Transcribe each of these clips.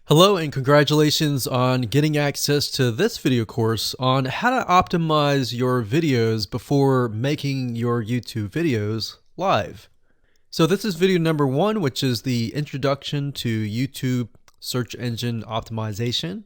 Hello and congratulations on getting access to this video course on how to optimize your videos before making your YouTube videos live. So this is video number 1, which is the introduction to YouTube search engine optimization.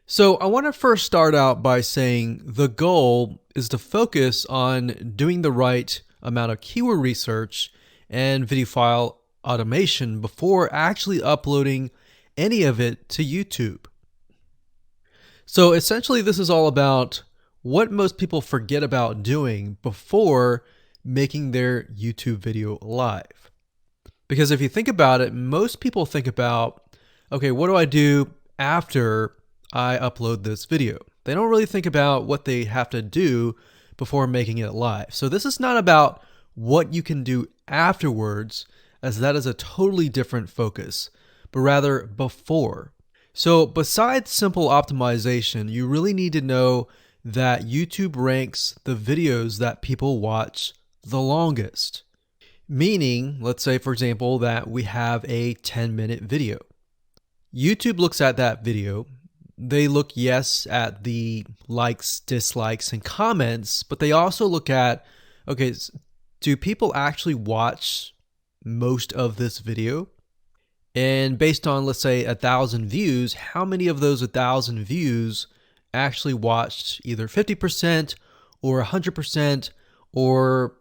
So I want to first start out by saying the goal is to focus on doing the right amount of keyword research and video file automation before actually uploading any of it to YouTube. So essentially this is all about what most people forget about doing before making their YouTube video live. Because if you think about it, most people think about, okay, what do I do after I upload this video? They don't really think about what they have to do before making it live. So this is not about what you can do afterwards, as that is a totally different focus, but rather before. So besides simple optimization, you really need to know that YouTube ranks the videos that people watch the longest. Meaning, let's say for example that we have a 10-minute video. YouTube looks at that video. They look, yes, at the likes, dislikes, and comments, but they also look at, okay, do people actually watch most of this video? And based on, let's say, 1,000 views, how many of those 1,000 views actually watched either 50% or 100%, or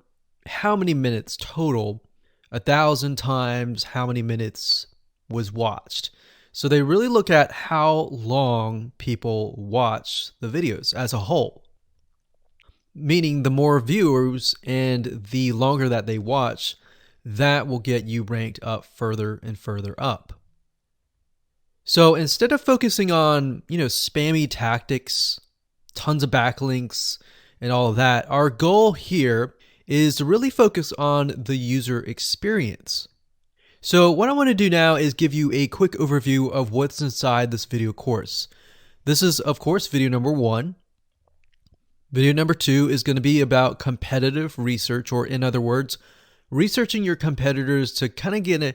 how many minutes total? 1,000 times how many minutes was watched. So they really look at how long people watch the videos as a whole. Meaning the more viewers and the longer that they watch, that will get you ranked up further and further up. So instead of focusing on, spammy tactics, tons of backlinks, and all of that, our goal here is to really focus on the user experience. So what I want to do now is give you a quick overview of what's inside this video course. This is, of course, video number 1. Video number 2 is going to be about competitive research, or in other words, researching your competitors to kind of get a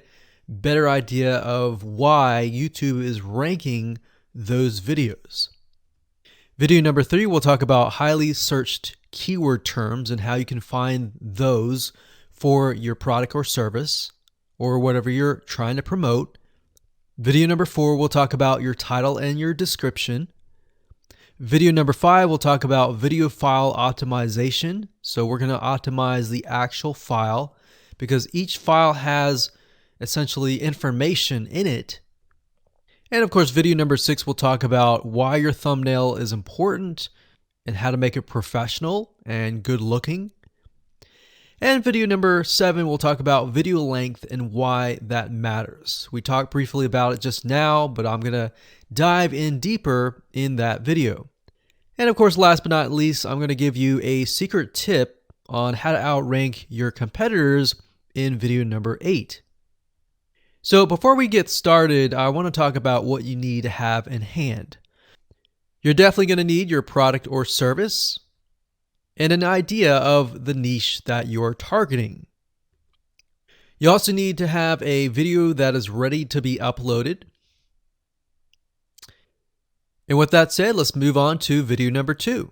better idea of why YouTube is ranking those videos. Video number 3, we'll talk about highly searched keyword terms and how you can find those for your product or service or whatever you're trying to promote. Video number 4, we'll talk about your title and your description. Video number 5, we'll talk about video file optimization. So we're going to optimize the actual file, because each file has essentially information in it. And of course, video number 6 will talk about why your thumbnail is important and how to make it professional and good looking. And video number 7 will talk about video length and why that matters. We talked briefly about it just now, but I'm going to dive in deeper in that video. And of course, last but not least, I'm going to give you a secret tip on how to outrank your competitors in video number 8. So before we get started, I want to talk about what you need to have in hand. You're definitely going to need your product or service and an idea of the niche that you're targeting. You also need to have a video that is ready to be uploaded. And with that said, let's move on to video number 2.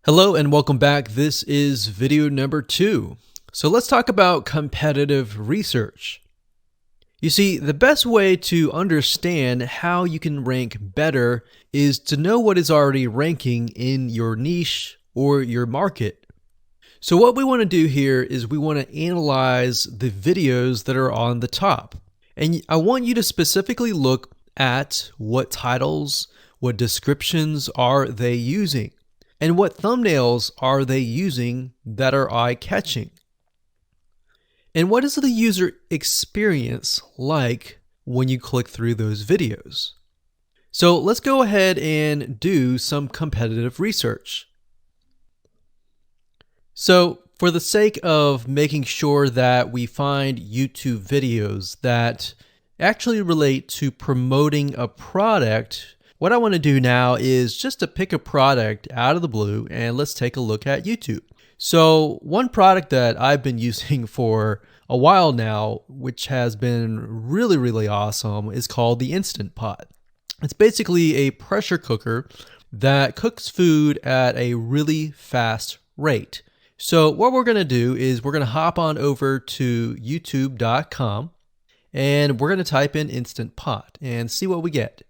Hello and welcome back. This is video number 2. So let's talk about competitive research. You see, the best way to understand how you can rank better is to know what is already ranking in your niche or your market. So what we want to do here is we want to analyze the videos that are on the top. And I want you to specifically look at what titles, what descriptions are they using, and what thumbnails are they using that are eye-catching. And what is the user experience like when you click through those videos? So let's go ahead and do some competitive research. So for the sake of making sure that we find YouTube videos that actually relate to promoting a product, what I want to do now is just to pick a product out of the blue and let's take a look at YouTube. So one product that I've been using for a while now, which has been really, really awesome, is called the Instant Pot. It's basically a pressure cooker that cooks food at a really fast rate. So what we're going to do is we're going to hop on over to youtube.com and we're going to type in Instant Pot and see what we get.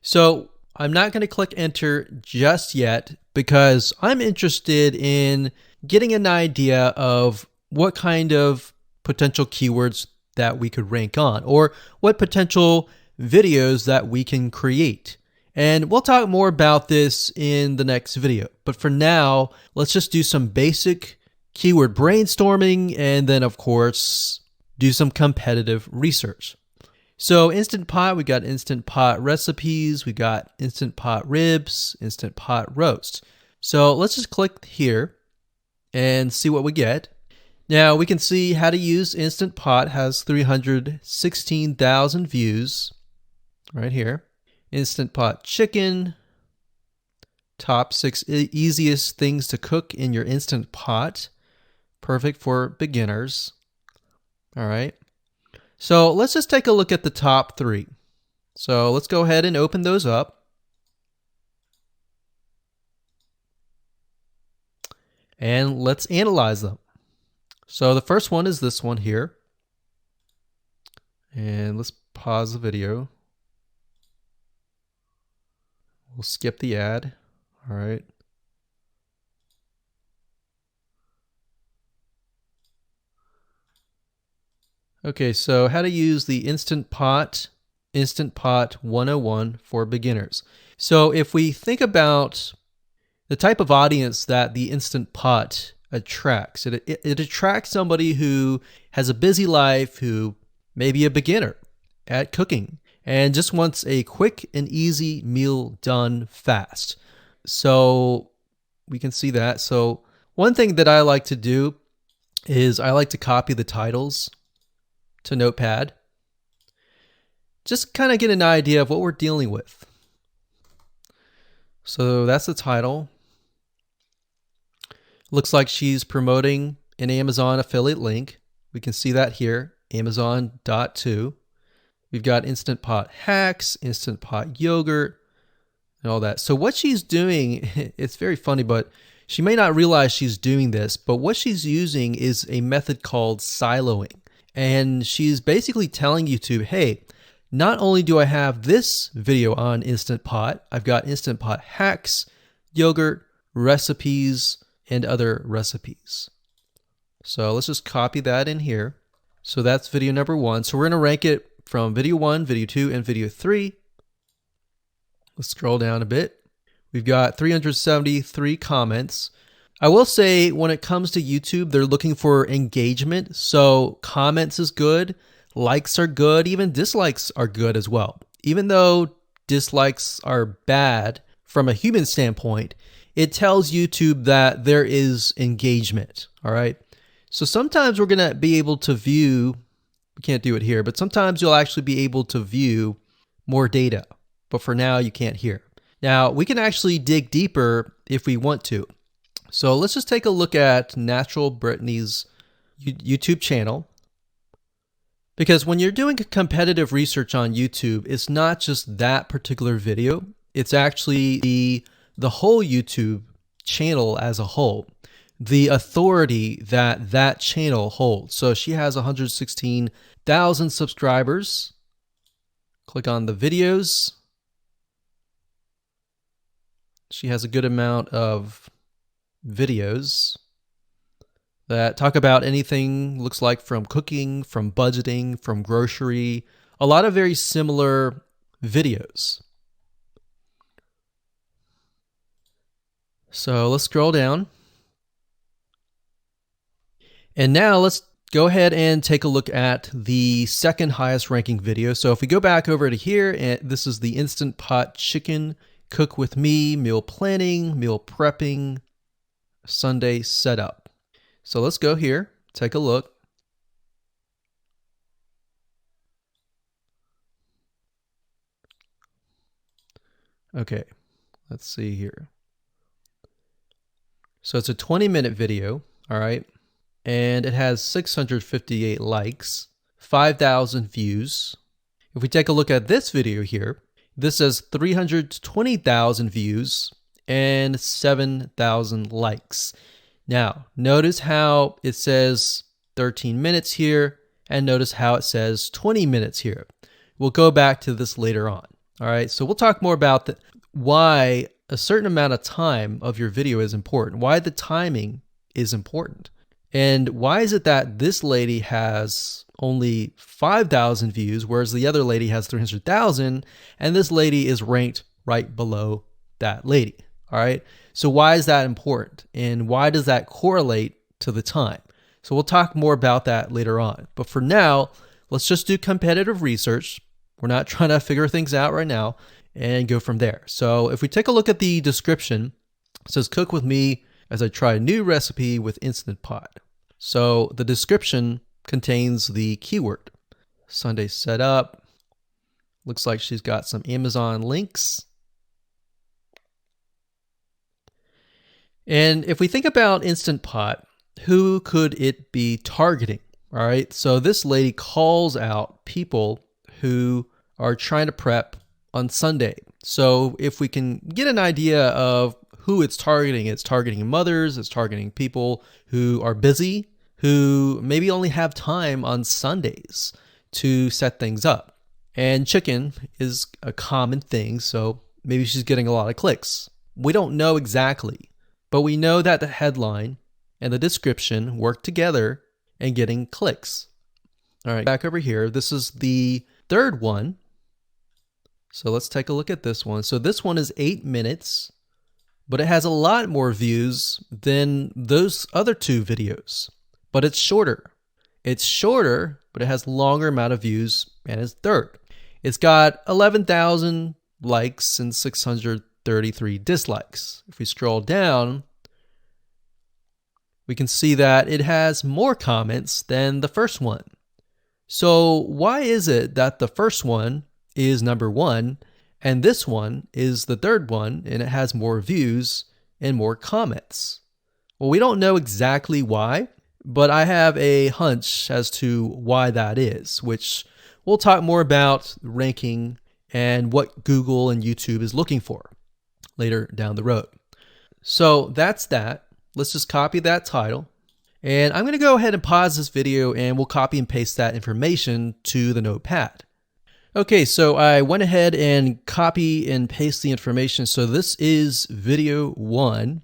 So I'm not going to click enter just yet because I'm interested in getting an idea of what kind of potential keywords that we could rank on, or what potential videos that we can create. And we'll talk more about this in the next video. But for now, let's just do some basic keyword brainstorming and then, of course, do some competitive research. So Instant Pot, we got Instant Pot recipes, we got Instant Pot ribs, Instant Pot roast. So let's just click here and see what we get. Now we can see how to use Instant Pot has 316,000 views right here. Instant Pot chicken, top 6 easiest things to cook in your Instant Pot. Perfect for beginners. All right. So let's just take a look at the top 3. So let's go ahead and open those up. And let's analyze them. So the first one is this one here. And let's pause the video. We'll skip the ad. All right. Okay, so how to use the Instant Pot 101 for beginners. So if we think about the type of audience that the Instant Pot attracts, it attracts somebody who has a busy life, who may be a beginner at cooking and just wants a quick and easy meal done fast. So we can see that. So one thing that I like to do is I like to copy the titles to Notepad. Just kind of get an idea of what we're dealing with. So that's the title. Looks like she's promoting an Amazon affiliate link. We can see that here, Amazon.to. We've got Instant Pot hacks, Instant Pot yogurt, and all that. So what she's doing, it's very funny, but she may not realize she's doing this, but what she's using is a method called siloing. And she's basically telling YouTube, hey, not only do I have this video on Instant Pot, I've got Instant Pot hacks, yogurt, recipes, and other recipes. So let's just copy that in here. So that's video number 1. So we're going to rank it from video 1, video 2, and video 3. Let's scroll down a bit. We've got 373 comments. I will say when it comes to YouTube, they're looking for engagement. So comments is good, likes are good, even dislikes are good as well. Even though dislikes are bad from a human standpoint, it tells YouTube that there is engagement. All right. So sometimes we're going to be able to view, we can't do it here, but sometimes you'll actually be able to view more data. But for now, you can't hear. Now, we can actually dig deeper if we want to. So let's just take a look at Natural Brittany's YouTube channel. Because when you're doing competitive research on YouTube, it's not just that particular video. It's actually the whole YouTube channel as a whole. The authority that that channel holds. So she has 116,000 subscribers. Click on the videos. She has a good amount of videos that talk about anything, looks like from cooking, from budgeting, from grocery, a lot of very similar videos. So let's scroll down. And now let's go ahead and take a look at the second highest ranking video. So if we go back over to here, and this is the Instant Pot chicken, cook with me, meal planning, meal prepping, Sunday setup. So let's go here, take a look. Okay, let's see here. So it's a 20-minute video, all right? And it has 658 likes, 5,000 views. If we take a look at this video here, this has 320,000 views and 7,000 likes. Now, notice how it says 13 minutes here, and notice how it says 20 minutes here. We'll go back to this later on. All right, so we'll talk more about why a certain amount of time of your video is important, why the timing is important. And why is it that this lady has only 5,000 views, whereas the other lady has 300,000, and this lady is ranked right below that lady? All right, so why is that important? And why does that correlate to the time? So we'll talk more about that later on. But for now, let's just do competitive research. We're not trying to figure things out right now, and go from there. So if we take a look at the description, it says cook with me as I try a new recipe with Instant Pot. So the description contains the keyword. Sunday setup. Looks like she's got some Amazon links. And if we think about Instant Pot, who could it be targeting? All right, so this lady calls out people who are trying to prep on Sunday. So if we can get an idea of who it's targeting mothers, it's targeting people who are busy, who maybe only have time on Sundays to set things up. And chicken is a common thing, so maybe she's getting a lot of clicks. We don't know exactly, but we know that the headline and the description work together and getting clicks. All right, back over here, this is the third one. So let's take a look at this one. So this one is 8 minutes, but it has a lot more views than those other two videos, but it's shorter. It's shorter, but it has longer amount of views, and it's third. It's got 11,000 likes and 633 dislikes. If we scroll down, we can see that it has more comments than the first one. So why is it that the first one is number one and this one is the third one and it has more views and more comments? Well, we don't know exactly why, but I have a hunch as to why that is, which we'll talk more about ranking and what Google and YouTube is looking for later down the road. So that's that. Let's just copy that title. And I'm going to go ahead and pause this video and we'll copy and paste that information to the notepad. Okay, so I went ahead and copy and paste the information. So this is video 1,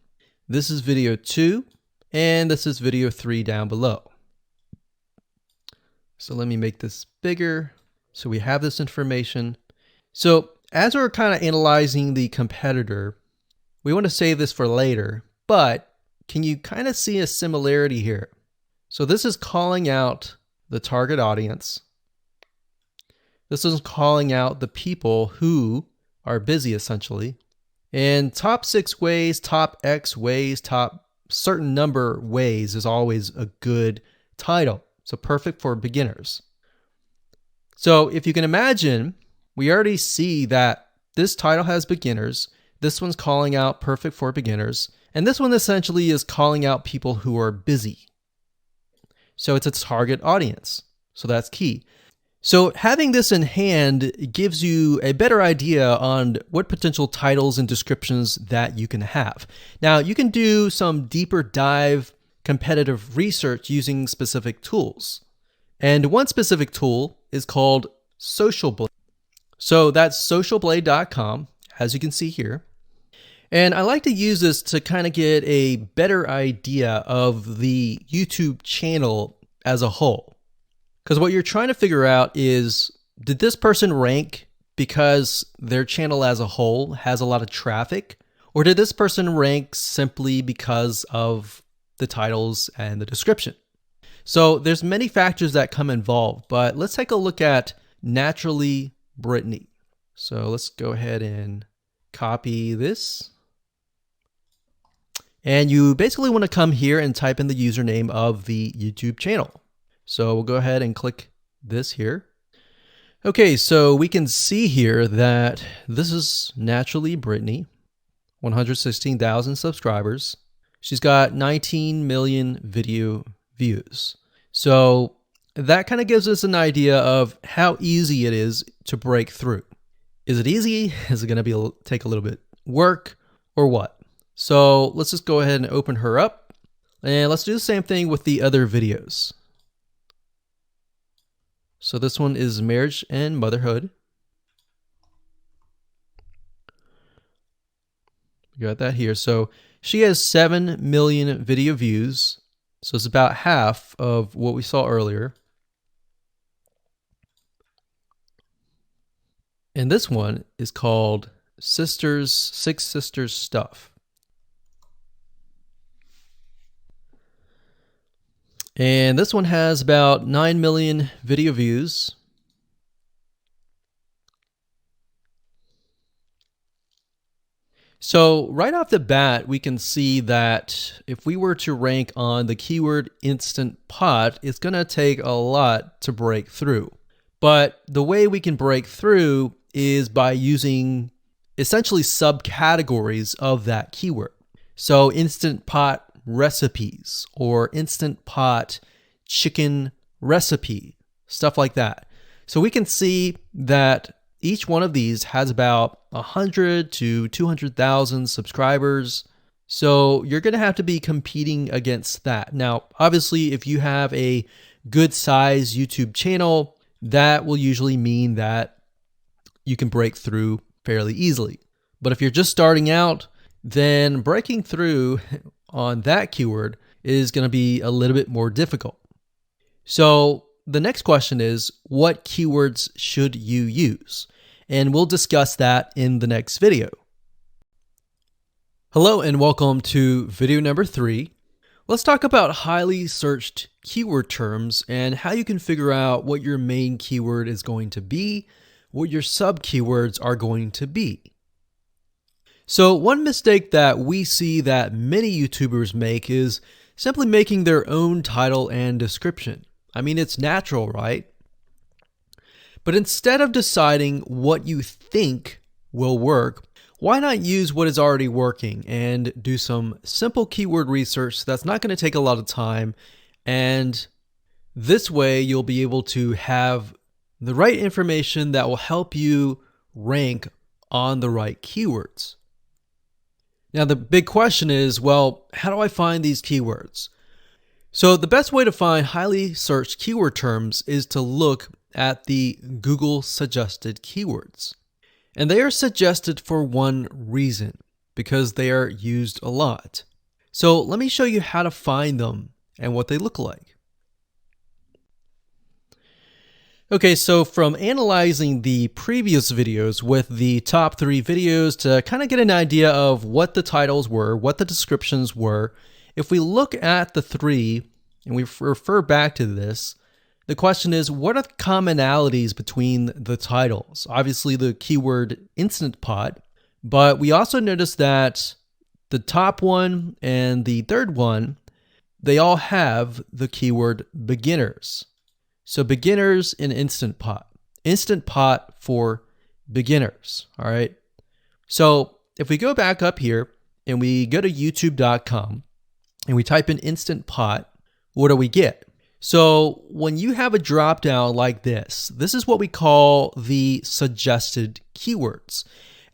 this is video 2, and this is video 3 down below. So let me make this bigger. So we have this information. So as we're kind of analyzing the competitor, we want to save this for later, but can you kind of see a similarity here? So this is calling out the target audience. This is calling out the people who are busy, essentially. And top 6 ways, top X ways, top certain number ways is always a good title. So perfect for beginners. So if you can imagine, we already see that this title has beginners. This one's calling out perfect for beginners. And this one essentially is calling out people who are busy. So it's a target audience. So that's key. So having this in hand gives you a better idea on what potential titles and descriptions that you can have. Now, you can do some deeper dive competitive research using specific tools. And one specific tool is called Social Blade. So that's socialblade.com, as you can see here. And I like to use this to kind of get a better idea of the YouTube channel as a whole. Because what you're trying to figure out is, did this person rank because their channel as a whole has a lot of traffic? Or did this person rank simply because of the titles and the description? So there's many factors that come involved, but let's take a look at Naturally Brittany. So let's go ahead and copy this. And you basically want to come here and type in the username of the YouTube channel. So we'll go ahead and click this here. Okay, so we can see here that this is Naturally Brittany, 116,000 subscribers. She's got 19 million video views. So that kind of gives us an idea of how easy it is to break through. Is it easy? Is it going to take a little bit work or what? So let's just go ahead and open her up, and let's do the same thing with the other videos. So this one is marriage and motherhood. We got that here. So she has 7 million video views. So it's about half of what we saw earlier. And this one is called Six Sisters Stuff. And this one has about 9 million video views. So right off the bat, we can see that if we were to rank on the keyword Instant Pot, it's going to take a lot to break through. But the way we can break through is by using essentially subcategories of that keyword. So Instant Pot recipes or Instant Pot chicken recipe, stuff like that. So we can see that each one of these has about 100 to 200,000 subscribers. So you're going to have to be competing against that. Now, obviously, if you have a good size YouTube channel, that will usually mean that you can break through fairly easily. But if you're just starting out, then breaking through on that keyword is going to be a little bit more difficult. So the next question is, what keywords should you use? And we'll discuss that in the next video. Hello and welcome to video number 3. Let's talk about highly searched keyword terms and how you can figure out what your main keyword is going to be, what your sub keywords are going to be. So one mistake that we see that many YouTubers make is simply making their own title and description. I mean, it's natural, right? But instead of deciding what you think will work, why not use what is already working and do some simple keyword research that's not going to take a lot of time, and this way you'll be able to have the right information that will help you rank on the right keywords. Now the big question is, well, how do I find these keywords? So the best way to find highly searched keyword terms is to look at the Google suggested keywords. And they are suggested for one reason, because they are used a lot. So let me show you how to find them and what they look like. Okay, so from analyzing the previous videos with the top 3 videos to kind of get an idea of what the titles were, what the descriptions were, if we look at the 3 and we refer back to this, the question is, what are the commonalities between the titles? Obviously the keyword Instant Pot, but we also notice that the top one and the third one, they all have the keyword beginners. So beginners in Instant Pot. Instant Pot for beginners, all right? So if we go back up here and we go to youtube.com and we type in Instant Pot, what do we get? So when you have a drop down like this is what we call the suggested keywords.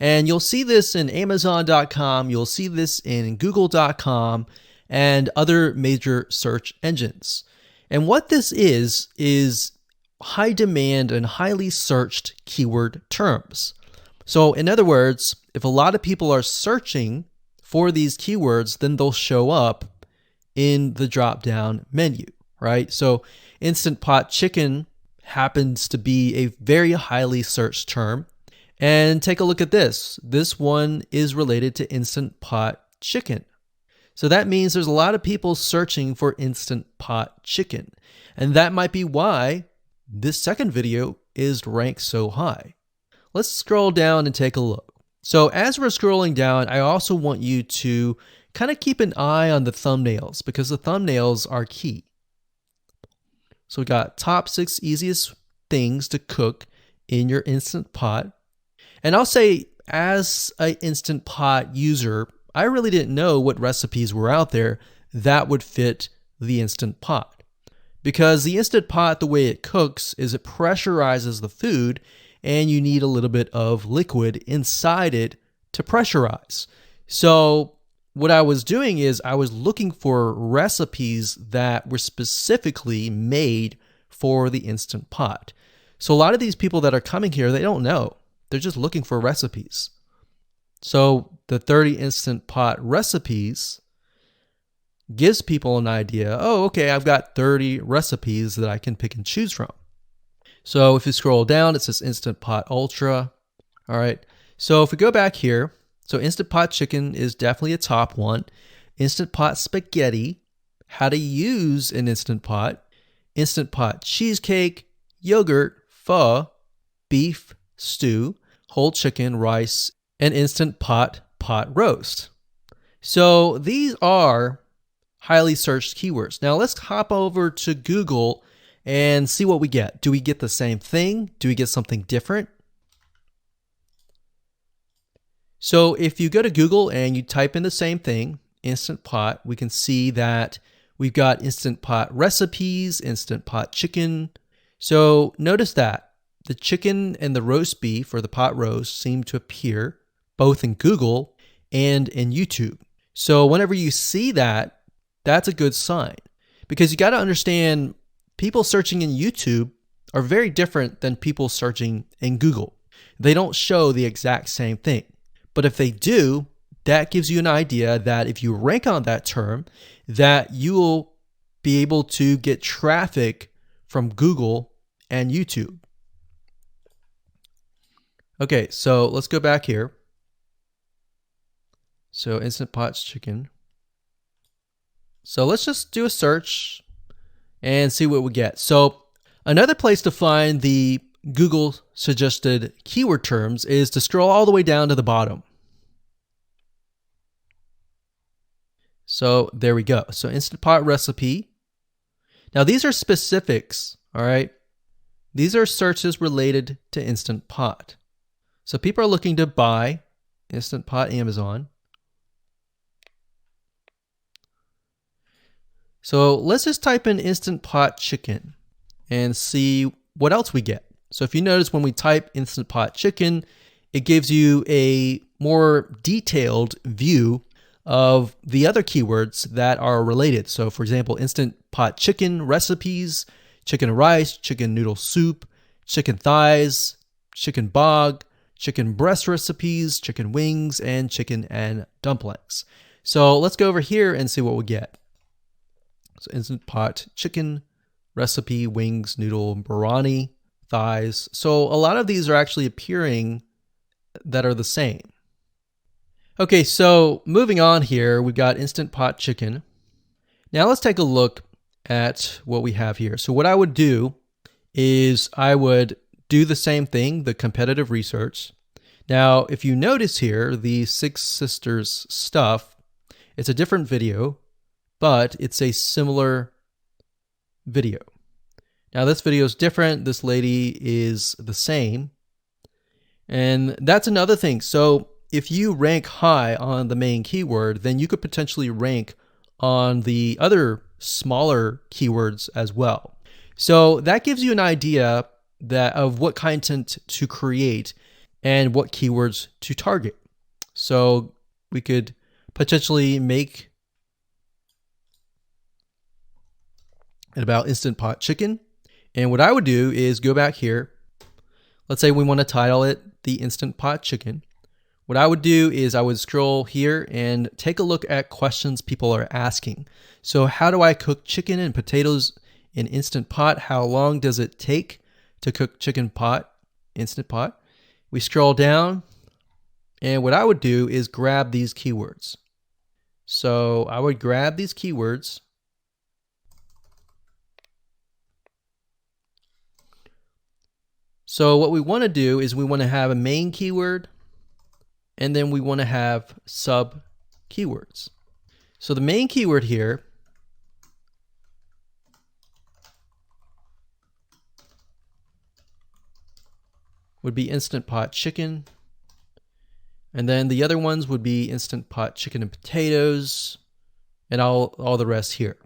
And you'll see this in amazon.com, you'll see this in google.com and other major search engines. And what this is high demand and highly searched keyword terms. So in other words, if a lot of people are searching for these keywords, then they'll show up in the drop-down menu, right? So Instant Pot chicken happens to be a very highly searched term. And take a look at this. This one is related to Instant Pot chicken. So that means there's a lot of people searching for Instant Pot chicken. And that might be why this second video is ranked so high. Let's scroll down and take a look. So as we're scrolling down, I also want you to kind of keep an eye on the thumbnails because the thumbnails are key. So we got top 6 easiest things to cook in your Instant Pot. And I'll say as an Instant Pot user, I really didn't know what recipes were out there that would fit the Instant Pot. Because the Instant Pot, the way it cooks is it pressurizes the food, and you need a little bit of liquid inside it to pressurize. So what I was doing is I was looking for recipes that were specifically made for the Instant Pot. So a lot of these people that are coming here, they don't know. They're just looking for recipes. So the 30 Instant Pot recipes gives people an idea. Oh, okay, I've got 30 recipes that I can pick and choose from. So if you scroll down, it says Instant Pot Ultra. All right. So if we go back here, so Instant Pot Chicken is definitely a top one. Instant Pot Spaghetti, how to use an Instant Pot. Instant Pot Cheesecake, Yogurt, Pho, Beef Stew, Whole Chicken, Rice, and Instant Pot Pot Roast. So these are highly searched keywords. Now let's hop over to Google and see what we get. Do we get the same thing? Do we get something different? So if you go to Google and you type in the same thing, Instant Pot, we can see that we've got Instant Pot recipes, Instant Pot chicken. So notice that the chicken and the roast beef or the pot roast seem to appear both in Google and in YouTube. So whenever you see that, that's a good sign, because you got to understand people searching in YouTube are very different than people searching in Google. They don't show the exact same thing. But if they do, that gives you an idea that if you rank on that term, that you will be able to get traffic from Google and YouTube. Okay, so let's go back here. So Instant Pot Chicken. So let's just do a search and see what we get. So another place to find the Google suggested keyword terms is to scroll all the way down to the bottom. So there we go. So Instant Pot recipe. Now these are specifics, all right? These are searches related to Instant Pot. So people are looking to buy Instant Pot Amazon. So let's just type in Instant Pot Chicken and see what else we get. So if you notice, when we type Instant Pot Chicken, it gives you a more detailed view of the other keywords that are related. So for example, Instant Pot Chicken recipes, chicken and rice, chicken noodle soup, chicken thighs, chicken bog, chicken breast recipes, chicken wings, and chicken and dumplings. So let's go over here and see what we get. So Instant Pot Chicken recipe, wings, noodle, biryani, thighs. So a lot of these are actually appearing that are the same. Okay, so moving on here, we've got Instant Pot Chicken. Now let's take a look at what we have here. So what I would do is I would do the same thing, the competitive research. Now, if you notice here, the Six Sisters stuff, it's a different video, but it's a similar video. Now this video is different. This lady is the same. And that's another thing. So if you rank high on the main keyword, then you could potentially rank on the other smaller keywords as well. So that gives you an idea of what content to create and what keywords to target. So we could potentially make it about Instant Pot Chicken. And what I would do is go back here. Let's say we want to title it the Instant Pot Chicken. What I would do is I would scroll here and take a look at questions people are asking. So how do I cook chicken and potatoes in Instant Pot? How long does it take to cook chicken pot, Instant Pot? We scroll down, and what I would do is grab these keywords. So I would grab these keywords. So what we want to do is we want to have a main keyword, and then we want to have sub keywords. So the main keyword here would be Instant Pot Chicken. And then the other ones would be Instant Pot chicken and potatoes, and all the rest here.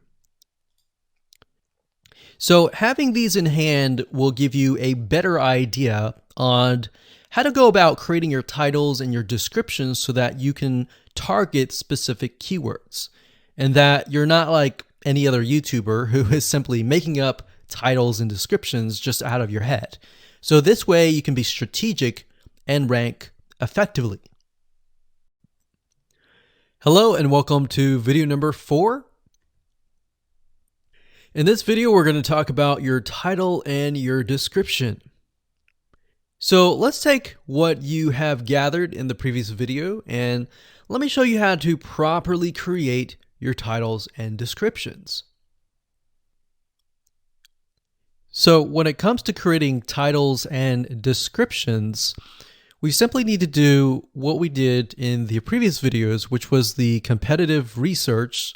So having these in hand will give you a better idea on how to go about creating your titles and your descriptions so that you can target specific keywords, and that you're not like any other YouTuber who is simply making up titles and descriptions just out of your head. So this way you can be strategic and rank effectively. Hello and welcome to video number 4. In this video, we're going to talk about your title and your description. So let's take what you have gathered in the previous video and let me show you how to properly create your titles and descriptions. So when it comes to creating titles and descriptions, we simply need to do what we did in the previous videos, which was the competitive research.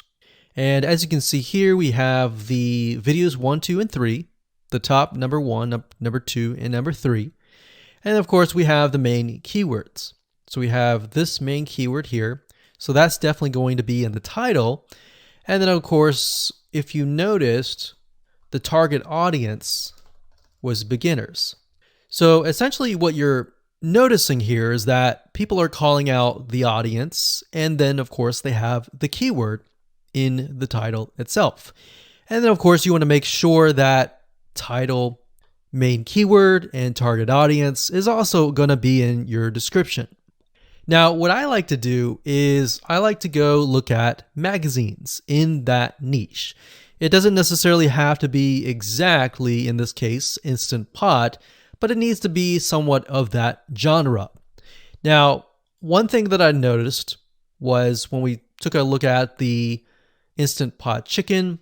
And as you can see here, we have the videos 1, 2, and 3, the top number 1, number 2, and number 3. And of course, we have the main keywords. So we have this main keyword here. So that's definitely going to be in the title. And then of course, if you noticed, the target audience was beginners. So essentially what you're noticing here is that people are calling out the audience, and then of course they have the keyword in the title itself. And then of course you want to make sure that title, main keyword, and target audience is also going to be in your description. Now what I like to do is I like to go look at magazines in that niche. It doesn't necessarily have to be exactly, in this case, Instant Pot, but it needs to be somewhat of that genre. Now, one thing that I noticed was when we took a look at the Instant Pot chicken,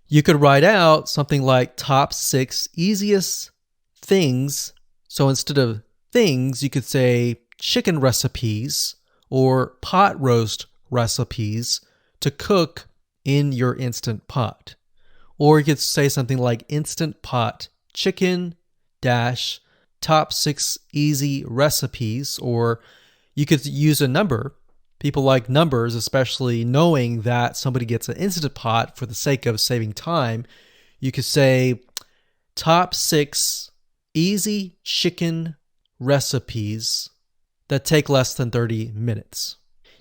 you could write out something like top 6 easiest things. So instead of things, you could say chicken recipes or pot roast recipes to cook in your Instant Pot. Or you could say something like Instant Pot chicken dash top 6 easy recipes, or you could use a number. People like numbers, especially knowing that somebody gets an Instant Pot for the sake of saving time. You could say top 6 easy chicken recipes that take less than 30 minutes.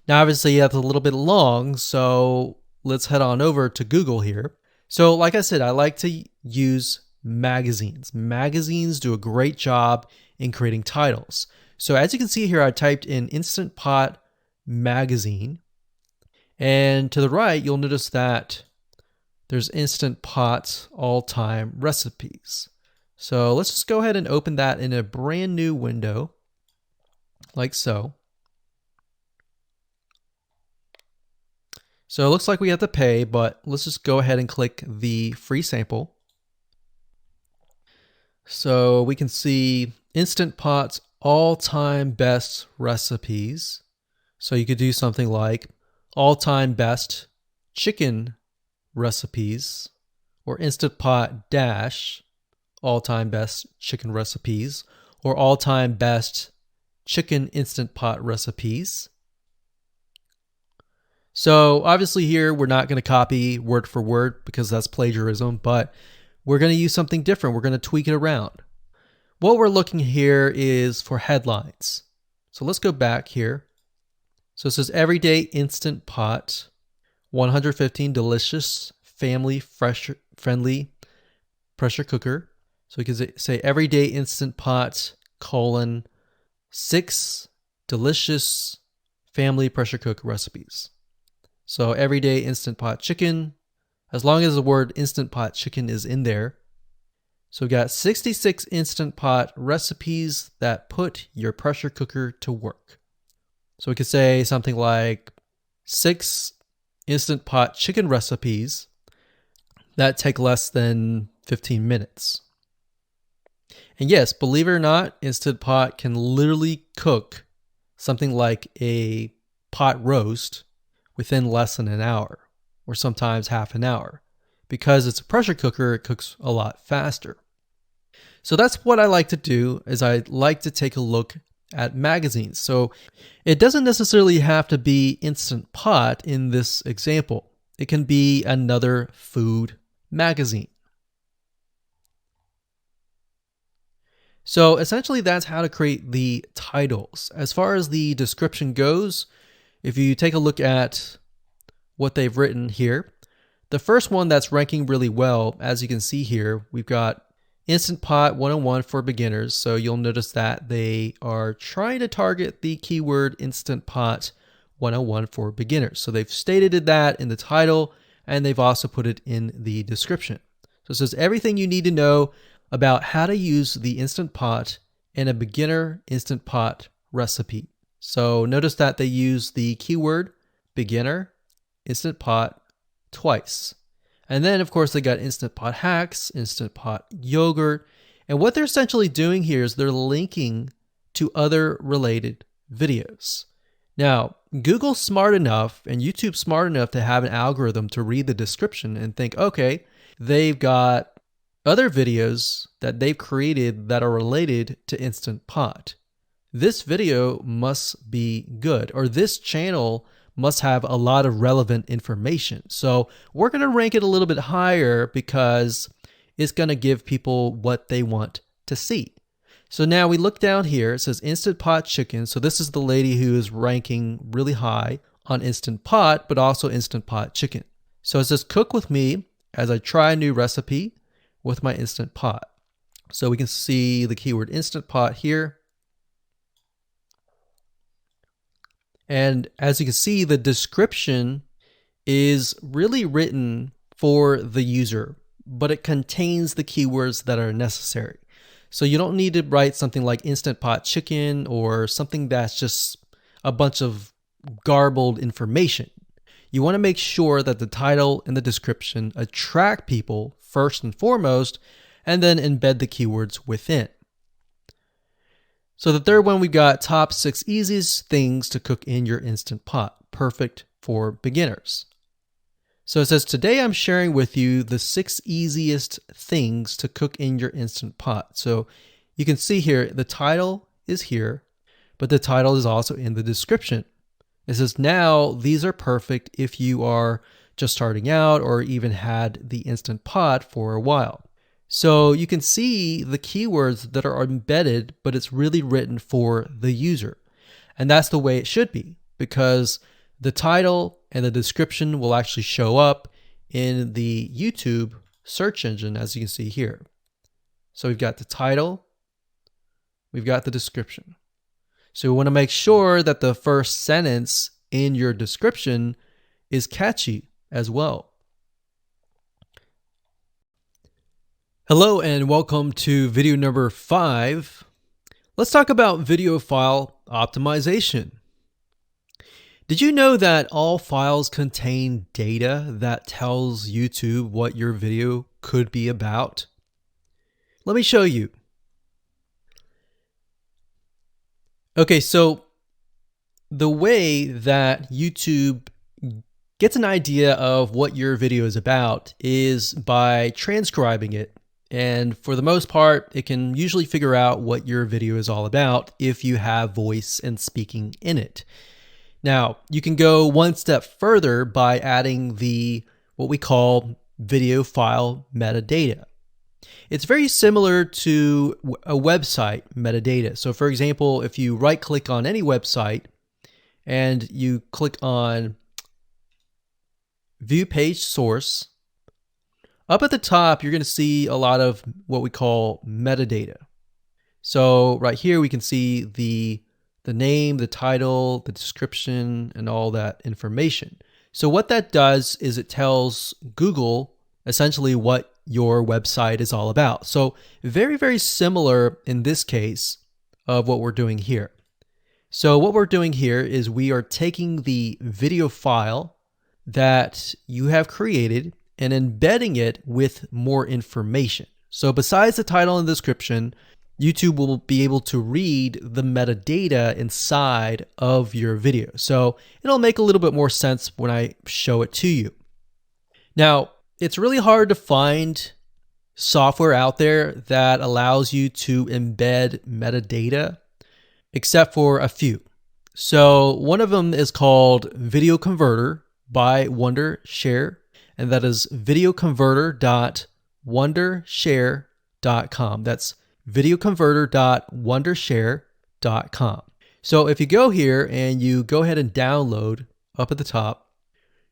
Now obviously that's a little bit long, so let's head on over to Google here. So like I said, I like to use magazines. Magazines do a great job in creating titles. So as you can see here, I typed in Instant Pot magazine, and to the right, you'll notice that there's Instant Pot all-time recipes. So let's just go ahead and open that in a brand new window, like so. So it looks like we have to pay, but let's just go ahead and click the free sample. So we can see Instant Pot's all-time best recipes. So you could do something like all-time best chicken recipes, or Instant Pot dash all-time best chicken recipes, or all-time best chicken Instant Pot recipes. So obviously here we're not going to copy word for word because that's plagiarism, but we're going to use something different. We're going to tweak it around. What we're looking here is for headlines. So let's go back here. So it says everyday Instant Pot, 115 delicious, family friendly pressure cooker. So we can say everyday Instant Pot, 6 delicious family pressure cook recipes. So everyday Instant Pot chicken, as long as the word Instant Pot chicken is in there. So we got 66 Instant Pot recipes that put your pressure cooker to work. So we could say something like 6 Instant Pot chicken recipes that take less than 15 minutes. And yes, believe it or not, Instant Pot can literally cook something like a pot roast within less than an hour, or sometimes half an hour. Because it's a pressure cooker, it cooks a lot faster. So that's what I like to do, is I like to take a look at magazines. So it doesn't necessarily have to be Instant Pot in this example. It can be another food magazine. So essentially that's how to create the titles. As far as the description goes, if you take a look at what they've written here, the first one that's ranking really well, as you can see here, we've got Instant Pot 101 for beginners. So you'll notice that they are trying to target the keyword Instant Pot 101 for beginners. So they've stated that in the title, and they've also put it in the description. So it says everything you need to know about how to use the Instant Pot in a beginner Instant Pot recipe. So notice that they use the keyword beginner Instant Pot twice. And then, of course, they got Instant Pot hacks, Instant Pot yogurt. And what they're essentially doing here is they're linking to other related videos. Now, Google's smart enough and YouTube's smart enough to have an algorithm to read the description and think, okay, they've got other videos that they've created that are related to Instant Pot. This video must be good, or this channel must have a lot of relevant information. So we're going to rank it a little bit higher because it's going to give people what they want to see. So now we look down here, it says Instant Pot Chicken. So this is the lady who is ranking really high on Instant Pot, but also Instant Pot Chicken. So it says cook with me as I try a new recipe with my Instant Pot. So we can see the keyword Instant Pot here. And as you can see, the description is really written for the user, but it contains the keywords that are necessary. So you don't need to write something like Instant Pot Chicken or something that's just a bunch of garbled information. You want to make sure that the title and the description attract people first and foremost, and then embed the keywords within. So the third one, we've got top 6 easiest things to cook in your Instant Pot, perfect for beginners. So it says, today I'm sharing with you the 6 easiest things to cook in your Instant Pot. So you can see here, the title is here, but the title is also in the description. It says, now these are perfect if you are just starting out or even had the Instant Pot for a while. So you can see the keywords that are embedded, but it's really written for the user. And that's the way it should be, because the title and the description will actually show up in the YouTube search engine, as you can see here. So we've got the title, we've got the description. So we want to make sure that the first sentence in your description is catchy as well. Hello and welcome to video number 5. Let's talk about video file optimization. Did you know that all files contain data that tells YouTube what your video could be about? Let me show you. Okay, so the way that YouTube gets an idea of what your video is about is by transcribing it. And for the most part, it can usually figure out what your video is all about if you have voice and speaking in it. Now, you can go one step further by adding what we call video file metadata. It's very similar to a website metadata. So for example, if you right click on any website and you click on View Page Source, up at the top, you're going to see a lot of what we call metadata. So right here, we can see the name, the title, the description, and all that information. So what that does is it tells Google essentially what your website is all about. So very, very similar in this case of what we're doing here. So what we're doing here is we are taking the video file that you have created and embedding it with more information. So besides the title and description, YouTube will be able to read the metadata inside of your video. So it'll make a little bit more sense when I show it to you. Now, it's really hard to find software out there that allows you to embed metadata except for a few. So one of them is called Video Converter by Wondershare, and that is videoconverter.wondershare.com. That's videoconverter.wondershare.com. So if you go here and you go ahead and download up at the top,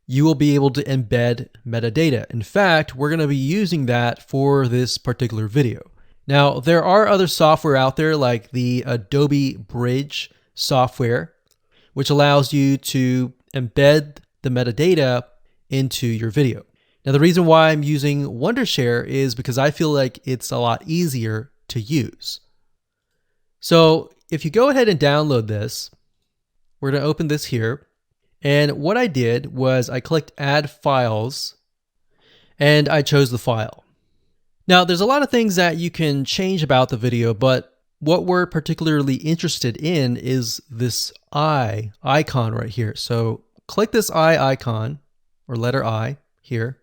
you will be able to embed metadata. In fact, we're going to be using that for this particular video. Now, there are other software out there like the Adobe Bridge software, which allows you to embed the metadata into your video. Now, the reason why I'm using Wondershare is because I feel like it's a lot easier to use. So if you go ahead and download this, we're going to open this here. And what I did was I clicked Add Files, and I chose the file. Now, there's a lot of things that you can change about the video, but what we're particularly interested in is this I icon right here. So click this I icon, or letter I here,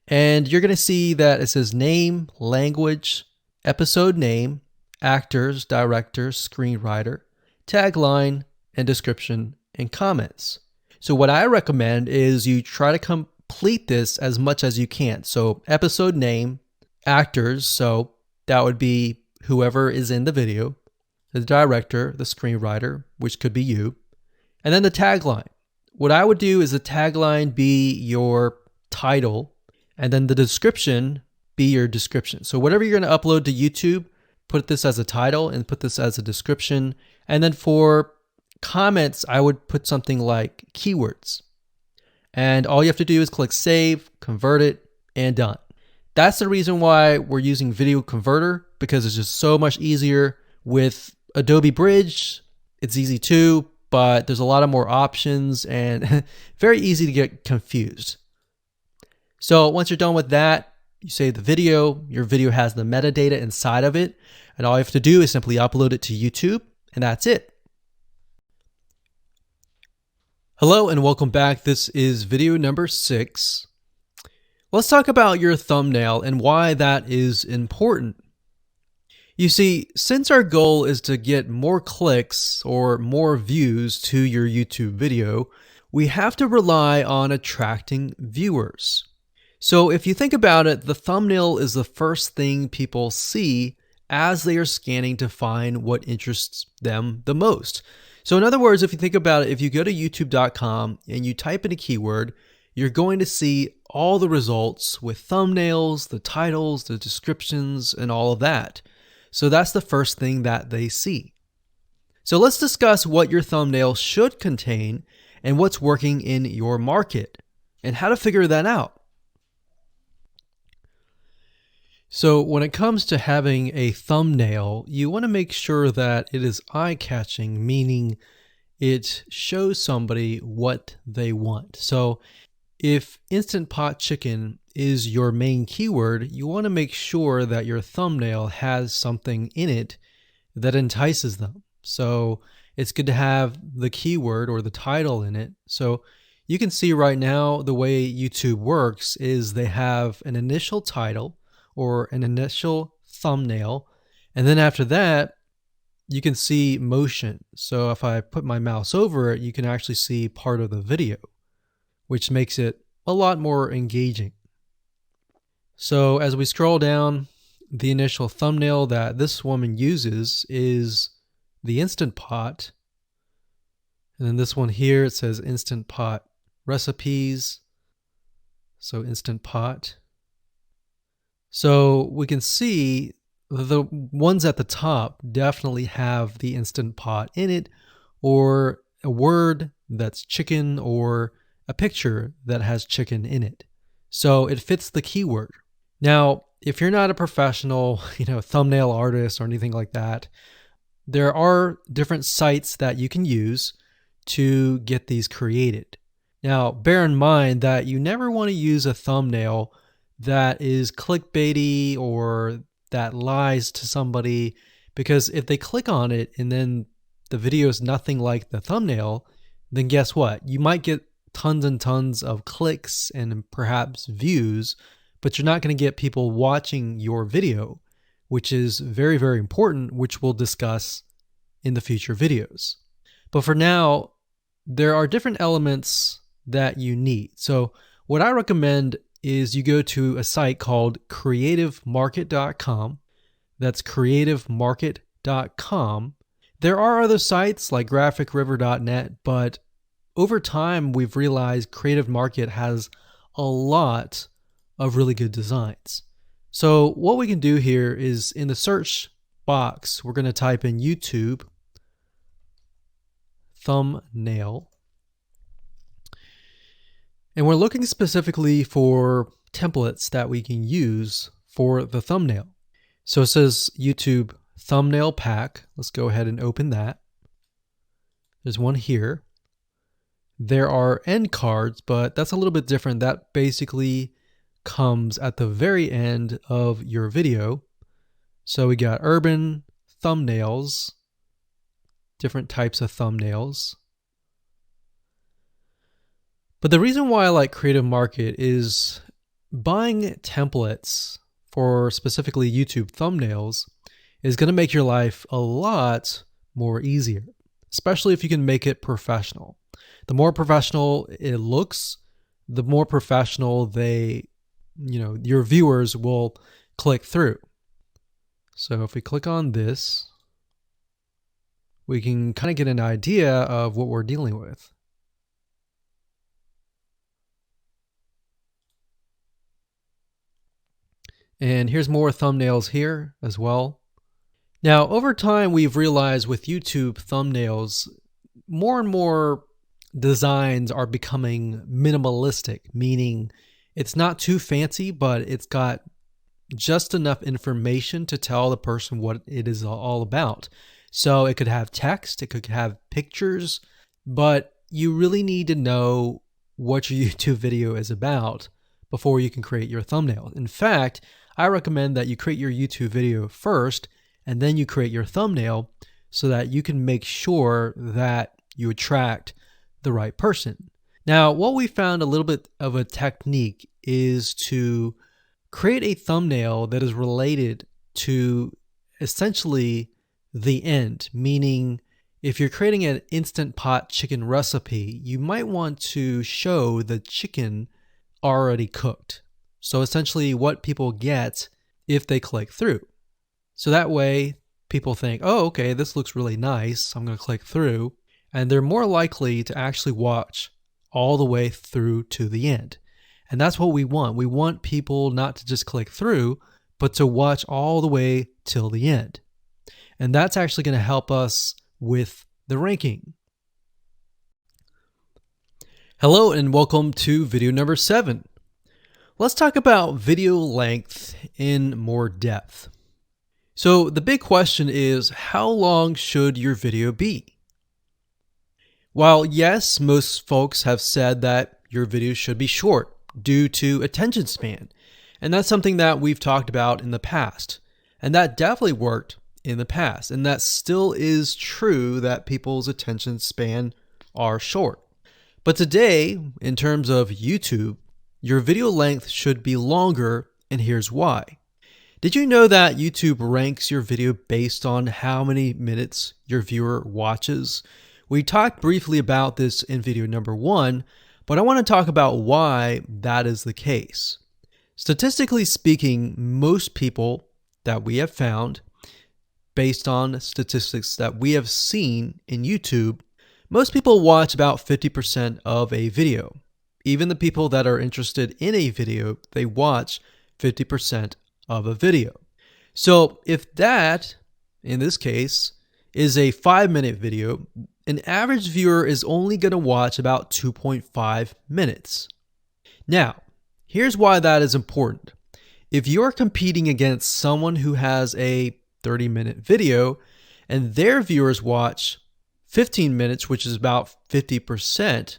and you're going to see that it says name, language, episode name, actors, director, screenwriter, tagline, and description, and comments. So what I recommend is you try to complete this as much as you can. So episode name, actors, so that would be whoever is in the video, the director, the screenwriter, which could be you, and then the tagline. What I would do is the tagline be your title, and then the description be your description. So whatever you're going to upload to YouTube, put this as a title and put this as a description. And then for comments, I would put something like keywords. And all you have to do is click save, convert it, and done. That's the reason why we're using Video Converter, because it's just so much easier. With Adobe Bridge, it's easy too, but there's a lot of more options and very easy to get confused. So once you're done with that, you save the video. Your video has the metadata inside of it, and all you have to do is simply upload it to YouTube, and that's it. Hello and welcome back. This is video number 6. Let's talk about your thumbnail and why that is important. You see, since our goal is to get more clicks or more views to your YouTube video, we have to rely on attracting viewers. So if you think about it, the thumbnail is the first thing people see as they are scanning to find what interests them the most. So in other words, if you think about it, if you go to youtube.com and you type in a keyword, you're going to see all the results with thumbnails, the titles, the descriptions, and all of that. So that's the first thing that they see. So let's discuss what your thumbnail should contain and what's working in your market and how to figure that out. So when it comes to having a thumbnail, you want to make sure that it is eye-catching, meaning it shows somebody what they want. So if Instant Pot Chicken is your main keyword, you want to make sure that your thumbnail has something in it that entices them. So it's good to have the keyword or the title in it. So you can see right now the way YouTube works is they have an initial title or an initial thumbnail, and then after that you can see motion. So if I put my mouse over it, you can actually see part of the video, which makes it a lot more engaging. So as we scroll down, the initial thumbnail that this woman uses is the Instant Pot. And then this one here, it says Instant Pot recipes. So Instant Pot. So we can see the ones at the top definitely have the Instant Pot in it, or a word that's chicken, or a picture that has chicken in it. So it fits the keyword. Now, if you're not a professional, thumbnail artist or anything like that, there are different sites that you can use to get these created. Now, bear in mind that you never want to use a thumbnail that is clickbaity or that lies to somebody, because if they click on it and then the video is nothing like the thumbnail, then guess what? You might get tons and tons of clicks and perhaps views, but you're not going to get people watching your video, which is very, very important, which we'll discuss in the future videos. But for now, there are different elements that you need. So what I recommend is you go to a site called creativemarket.com. That's creativemarket.com. There are other sites like graphicriver.net, but over time we've realized Creative Market has a lot of really good designs. So what we can do here is in the search box, we're going to type in YouTube thumbnail. And we're looking specifically for templates that we can use for the thumbnail. So it says YouTube thumbnail pack. Let's go ahead and open that. There's one here. There are end cards, but that's a little bit different. That basically comes at the very end of your video. So we got urban thumbnails, different types of thumbnails. But the reason why I like Creative Market is buying templates for specifically YouTube thumbnails is going to make your life a lot more easier, especially if you can make it professional. The more professional it looks, the more professional your viewers will click through. So if we click on this, we can kind of get an idea of what we're dealing with. And here's more thumbnails here as well. Now, over time, we've realized with YouTube thumbnails, more and more designs are becoming minimalistic, meaning it's not too fancy, but it's got just enough information to tell the person what it is all about. So it could have text, it could have pictures, but you really need to know what your YouTube video is about before you can create your thumbnail. In fact, I recommend that you create your YouTube video first and then you create your thumbnail so that you can make sure that you attract the right person. Now, what we found a little bit of a technique is to create a thumbnail that is related to essentially the end, meaning if you're creating an Instant Pot chicken recipe, you might want to show the chicken already cooked. So essentially what people get if they click through. So that way people think, oh, okay, this looks really nice. I'm going to click through. And they're more likely to actually watch all the way through to the end. And that's what we want. We want people not to just click through, but to watch all the way till the end. And that's actually going to help us with the ranking. Hello and welcome to video number 7. Let's talk about video length in more depth. So the big question is, how long should your video be? While yes, most folks have said that your video should be short due to attention span, and that's something that we've talked about in the past, and that definitely worked in the past, and that still is true that people's attention span are short. But today, in terms of YouTube, your video length should be longer, and here's why. Did you know that YouTube ranks your video based on how many minutes your viewer watches? We talked briefly about this in video number 1, but I want to talk about why that is the case. Statistically speaking, most people that we have found, based on statistics that we have seen in YouTube, most people watch about 50% of a video. Even the people that are interested in a video, they watch 50% of a video. So if that, in this case, is a 5-minute video, an average viewer is only going to watch about 2.5 minutes. Now, here's why that is important. If you're competing against someone who has a 30-minute video and their viewers watch 15 minutes, which is about 50%,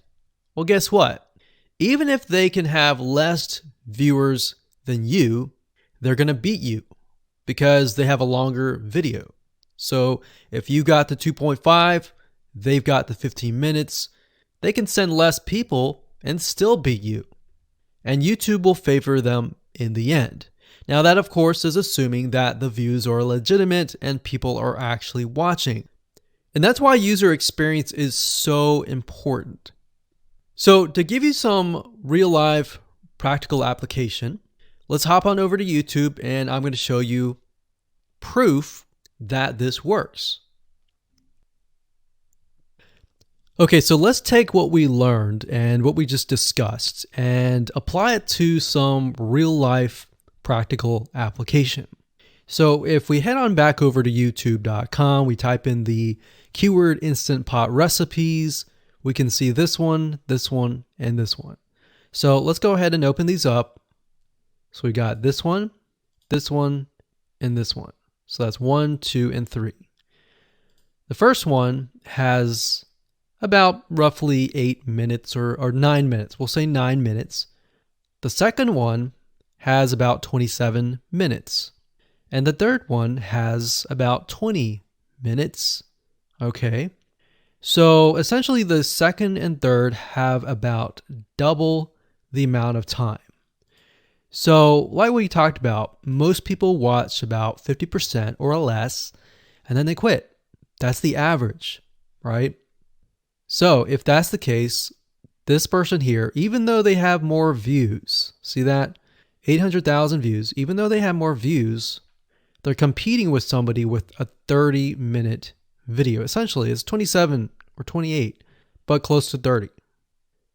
well, guess what? Even if they can have less viewers than you, they're going to beat you because they have a longer video. So if you got the 2.5, they've got the 15 minutes, they can send less people and still beat you. And YouTube will favor them in the end. Now that, of course, is assuming that the views are legitimate and people are actually watching. And that's why user experience is so important. So to give you some real life practical application, let's hop on over to YouTube and I'm going to show you proof that this works. Okay, so let's take what we learned and what we just discussed and apply it to some real life practical application. So if we head on back over to youtube.com, we type in the keyword Instant Pot recipes, we can see this one, and this one. So let's go ahead and open these up. So we got this one, and this one. So that's 1, 2, and 3. The first one has about roughly 8 minutes or 9 minutes. We'll say 9 minutes. The second one has about 27 minutes. And the third one has about 20 minutes. Okay. So essentially the second and third have about double the amount of time. So like we talked about, most people watch about 50% or less, and then they quit. That's the average, right? So if that's the case, this person here, even though they have more views, see that? 800,000 views, even though they have more views, they're competing with somebody with a 30-minute video. Essentially, it's 27 or 28, but close to 30.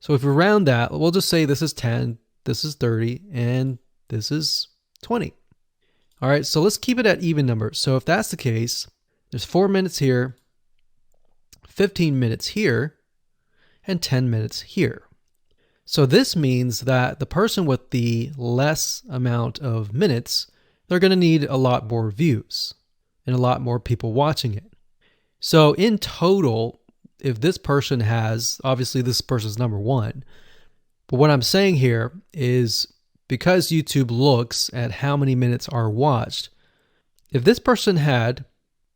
So if we round that, we'll just say this is 10, this is 30, and this is 20. All right, so let's keep it at even numbers. So if that's the case, there's 4 minutes here, 15 minutes here, and 10 minutes here. So this means that the person with the less amount of minutes, they're going to need a lot more views and a lot more people watching it. So in total, if this person has, obviously this person's number one, but what I'm saying here is because YouTube looks at how many minutes are watched, if this person had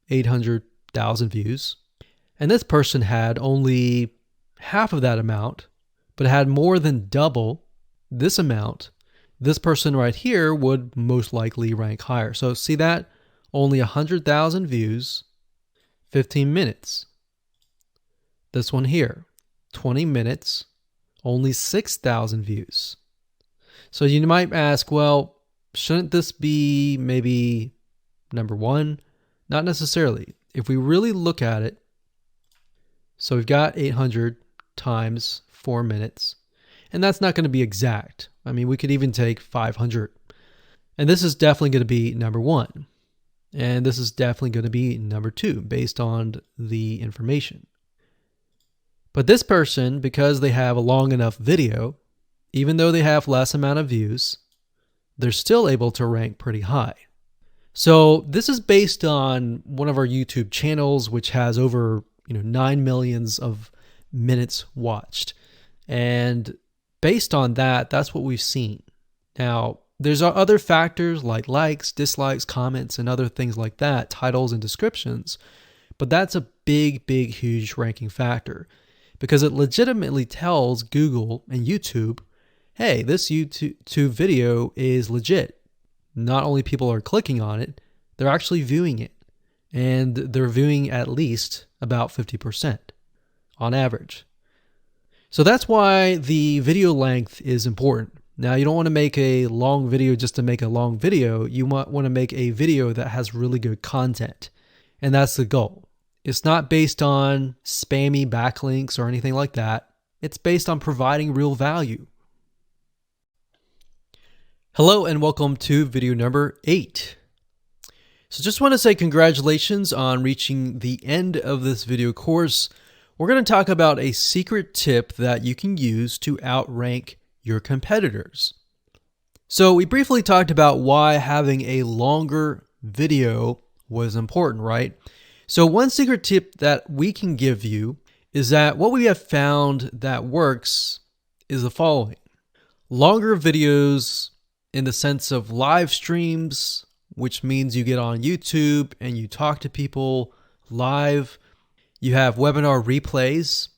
800,000 views, and this person had only half of that amount, but had more than double this amount, this person right here would most likely rank higher. So see that? Only 100,000 views, 15 minutes. This one here, 20 minutes, only 6,000 views. So you might ask, well, shouldn't this be maybe number one? Not necessarily. If we really look at it, so we've got 800 times 4 minutes, and that's not going to be exact. I mean, we could even take 500. And this is definitely going to be number one. And this is definitely going to be number two based on the information. But this person, because they have a long enough video, even though they have less amount of views, they're still able to rank pretty high. So this is based on one of our YouTube channels, which has over 9 million of minutes watched. And based on that, that's what we've seen. Now, there's other factors like likes, dislikes, comments, and other things like that, titles and descriptions. But that's a big, huge ranking factor because it legitimately tells Google and YouTube, hey, this YouTube video is legit. Not only people are clicking on it, they're actually viewing it. And they're viewing at least about 50% on average. So that's why the video length is important. Now, you don't want to make a long video just to make a long video. You might want to make a video that has really good content. And that's the goal. It's not based on spammy backlinks or anything like that. It's based on providing real value. Hello and welcome to video number 8. So just want to say congratulations on reaching the end of this video course. We're going to talk about a secret tip that you can use to outrank your competitors. So we briefly talked about why having a longer video was important, right? So one secret tip that we can give you is that what we have found that works is the following. Longer videos in the sense of live streams, which means you get on YouTube and you talk to people live. You have webinar replays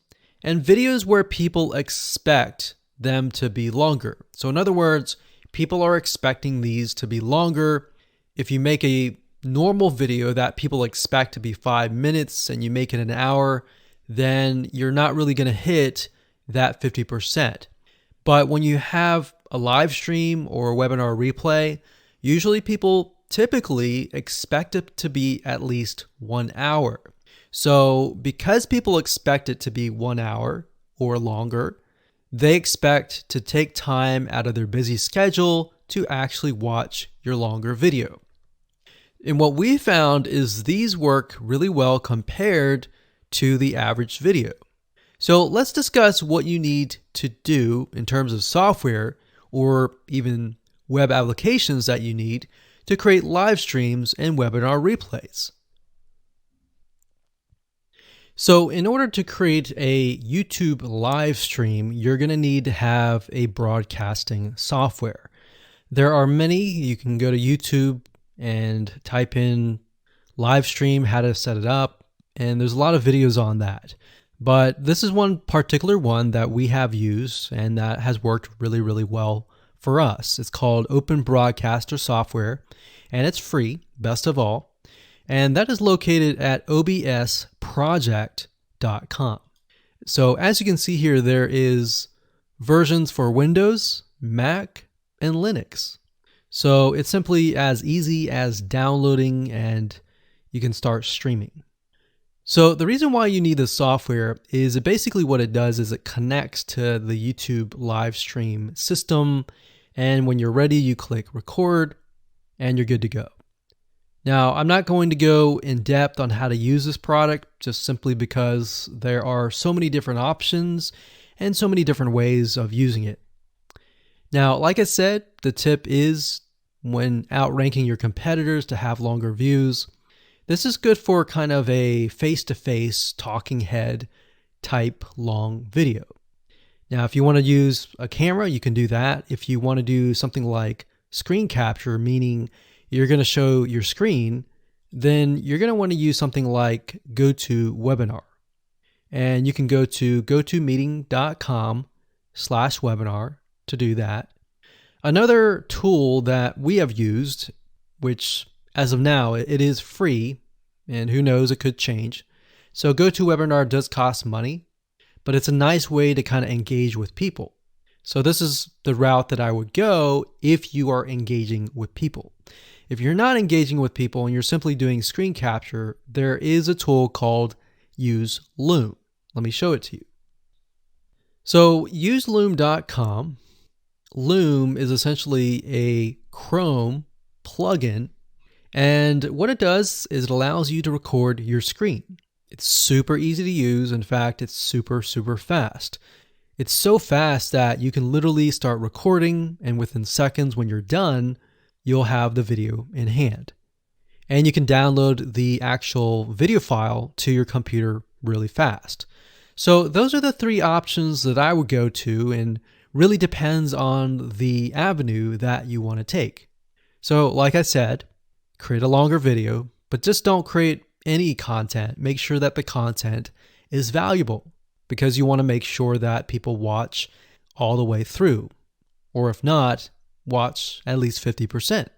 and videos where people expect them to be longer. So in other words, people are expecting these to be longer. If you make a normal video that people expect to be 5 minutes and you make it an hour, then you're not really going to hit that 50%. But when you have a live stream or a webinar replay, usually people typically expect it to be at least 1 hour. So because people expect it to be 1 hour or longer, they expect to take time out of their busy schedule to actually watch your longer video. And what we found is these work really well compared to the average video. So let's discuss what you need to do in terms of software or even web applications that you need to create live streams and webinar replays. So in order to create a YouTube live stream, you're going to need to have a broadcasting software. There are many. You can go to YouTube and type in live stream, how to set it up, and there's a lot of videos on that. But this is one particular one that we have used and that has worked really, really well for us. It's called Open Broadcaster Software, and it's free, best of all. And that is located at obsproject.com. So as you can see here, there is versions for Windows, Mac, and Linux. So it's simply as easy as downloading and you can start streaming. So the reason why you need this software is basically what it does is it connects to the YouTube live stream system. And when you're ready, you click record and you're good to go. Now, I'm not going to go in depth on how to use this product just simply because there are so many different options and so many different ways of using it. Now, like I said, the tip is when outranking your competitors to have longer views. This is good for kind of a face-to-face talking head type long video. Now, if you want to use a camera, you can do that. If you want to do something like screen capture, meaning you're going to show your screen, then you're going to want to use something like GoToWebinar. And you can go to gotomeeting.com/webinar to do that. Another tool that we have used, which as of now, it is free, and who knows, it could change. So GoToWebinar does cost money, but it's a nice way to kind of engage with people. So this is the route that I would go if you are engaging with people. If you're not engaging with people and you're simply doing screen capture, there is a tool called Use Loom. Let me show it to you. So useloom.com. Loom is essentially a Chrome plugin, and what it does is it allows you to record your screen. It's super easy to use. In fact, it's super, super fast. It's so fast that you can literally start recording, and within seconds when you're done, you'll have the video in hand. And you can download the actual video file to your computer really fast. So those are the three options that I would go to, and really depends on the avenue that you want to take. So like I said, create a longer video, but just don't create any content. Make sure that the content is valuable because you want to make sure that people watch all the way through. Or if not, watch at least 50%.